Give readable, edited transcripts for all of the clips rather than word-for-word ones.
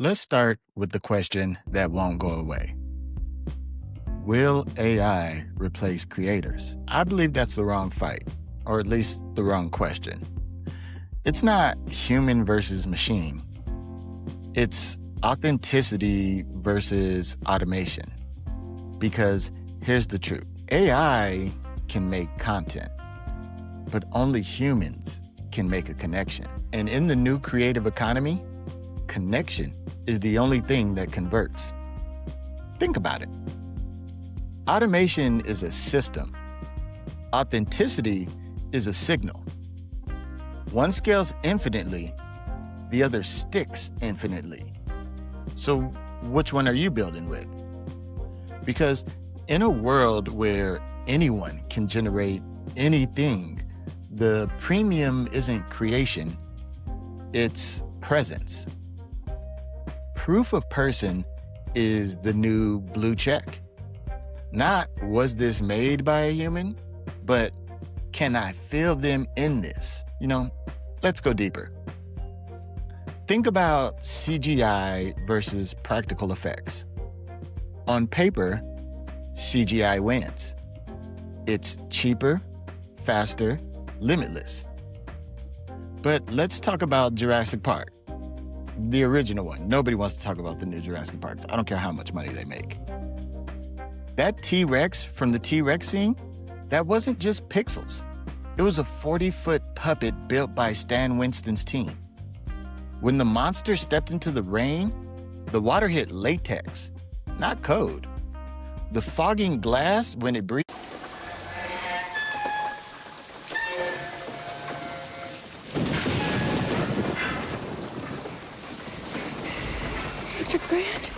Let's start with the question that won't go away. Will AI replace creators? I believe that's the wrong fight, or at least the wrong question. It's not human versus machine. It's authenticity versus automation. Because here's the truth. AI can make content, but only humans can make a connection. And in the new creative economy, connection is the only thing that converts. Think about it. Automation is a system. Authenticity is a signal. One scales infinitely, the other sticks infinitely. So which one are you building with? Because in a world where anyone can generate anything, the premium isn't creation, it's presence. Proof of person is the new blue check. Not, was this made by a human? But, can I feel them in this? Let's go deeper. Think about CGI versus practical effects. On paper, CGI wins. It's cheaper, faster, limitless. But let's talk about Jurassic Park. The original one. Nobody wants to talk about the new Jurassic Parks. I don't care how much money they make. That T-Rex from the T-Rex scene, that wasn't just pixels. It was a 40-foot puppet built by Stan Winston's team. When the monster stepped into the rain, the water hit latex, not code. The fogging glass when it breathed. Dr. Grant?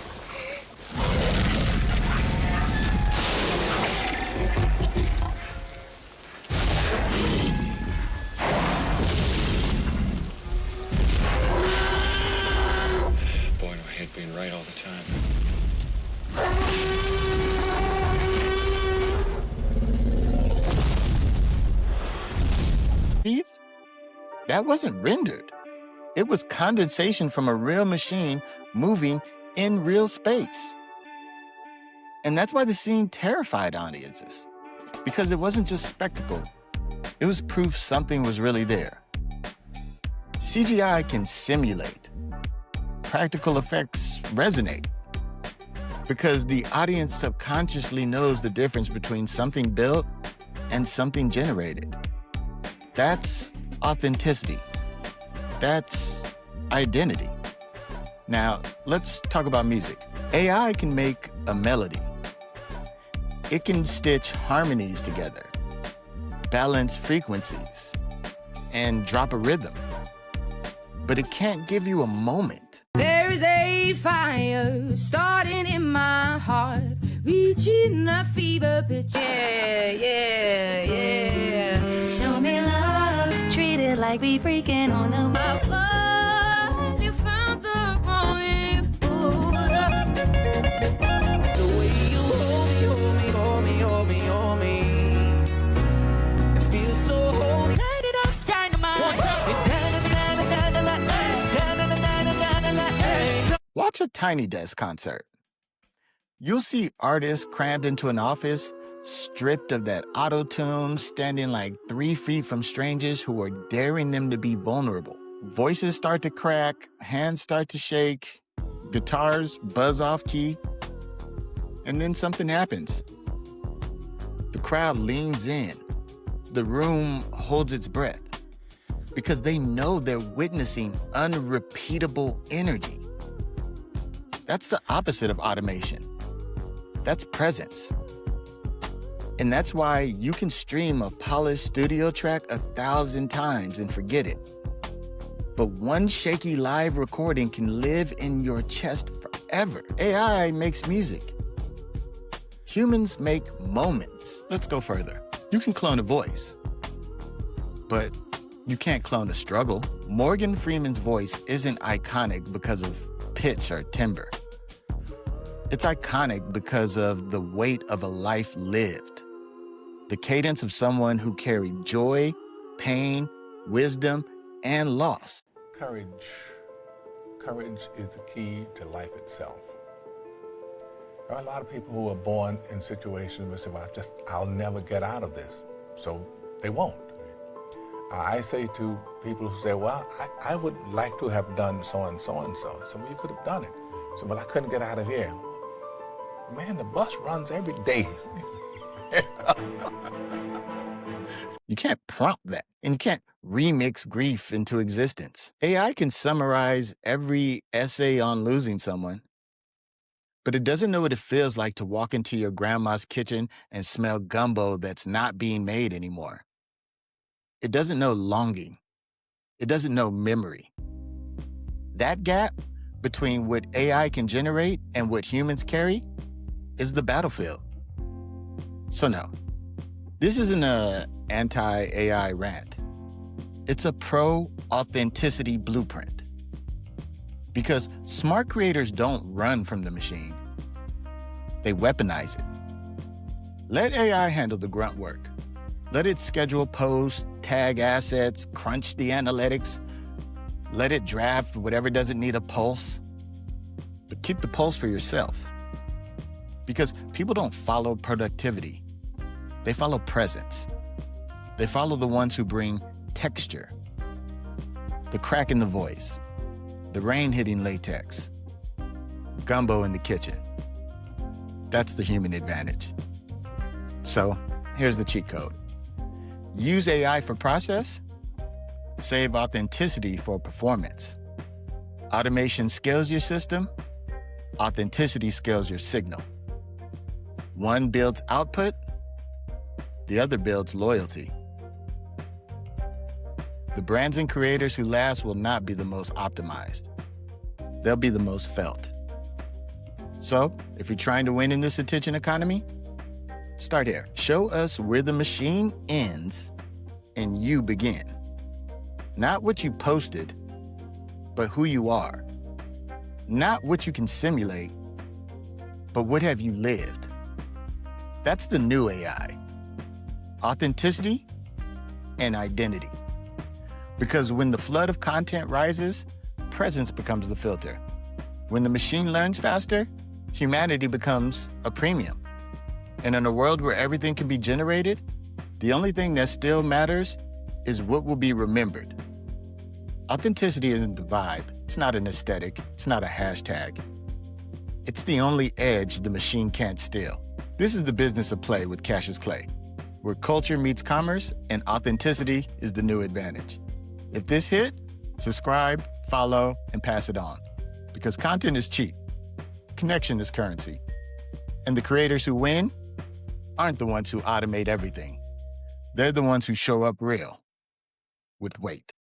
Boy, do I hate being right all the time. That wasn't rendered. It was condensation from a real machine moving in real space. And that's why the scene terrified audiences, because it wasn't just spectacle. It was proof something was really there. CGI can simulate. Practical effects resonate. Because the audience subconsciously knows the difference between something built and something generated. That's authenticity. That's identity. Now, let's talk about music. AI can make a melody. It can stitch harmonies together, balance frequencies, and drop a rhythm. But it can't give you a moment. There is a fire starting in my heart, reaching a fever pitch. Yeah. Show me love, treat it like we freaking on the You found the wrong The way you hold me. It feels so holy. Light it up, dynamite. Watch a Tiny Desk concert. You'll see artists crammed into an office, stripped of that auto-tune, standing like 3 feet from strangers who are daring them to be vulnerable. Voices start to crack, hands start to shake, guitars buzz off key, and then something happens. The crowd leans in. The room holds its breath because they know they're witnessing unrepeatable energy. That's the opposite of automation. That's presence. And that's why you can stream a polished studio track 1,000 times and forget it. But one shaky live recording can live in your chest forever. AI makes music. Humans make moments. Let's go further. You can clone a voice, but you can't clone a struggle. Morgan Freeman's voice isn't iconic because of pitch or timbre. It's iconic because of the weight of a life lived. The cadence of someone who carried joy, pain, wisdom, and loss. Courage, Courage is the key to life itself. There are a lot of people who are born in situations where they say, well, I'll never get out of this, so they won't. I say to people who say, well, I would like to have done so and so and so. So, well, you could have done it. So, well, I couldn't get out of here. Man, the bus runs every day. You can't prompt that, and you can't remix grief into existence. AI can summarize every essay on losing someone, but it doesn't know what it feels like to walk into your grandma's kitchen and smell gumbo that's not being made anymore. It doesn't know longing. It doesn't know memory. That gap between what AI can generate and what humans carry is the battlefield. So no, this isn't an anti-AI rant. It's a pro-authenticity blueprint. Because smart creators don't run from the machine. They weaponize it. Let AI handle the grunt work. Let it schedule posts, tag assets, crunch the analytics. Let it draft whatever doesn't need a pulse. But keep the pulse for yourself. Because people don't follow productivity. They follow presence. They follow the ones who bring texture. The crack in the voice. The rain hitting latex. Gumbo in the kitchen. That's the human advantage. So here's the cheat code. Use AI for process. Save authenticity for performance. Automation scales your system. Authenticity scales your signal. One builds output. The other builds loyalty. The brands and creators who last will not be the most optimized. They'll be the most felt. So, if you're trying to win in this attention economy, start here. Show us where the machine ends and you begin. Not what you posted, but who you are. Not what you can simulate, but what have you lived. That's the new AI. Authenticity and identity. Because when the flood of content rises, presence becomes the filter. When the machine learns faster, humanity becomes a premium. And in a world where everything can be generated, the only thing that still matters is what will be remembered. Authenticity isn't the vibe. It's not an aesthetic. It's not a hashtag. It's the only edge the machine can't steal. This is The Business of Play with Cassius Clay, where culture meets commerce and authenticity is the new advantage. If this hit, subscribe, follow, and pass it on. Because content is cheap. Connection is currency. And the creators who win aren't the ones who automate everything. They're the ones who show up real with weight.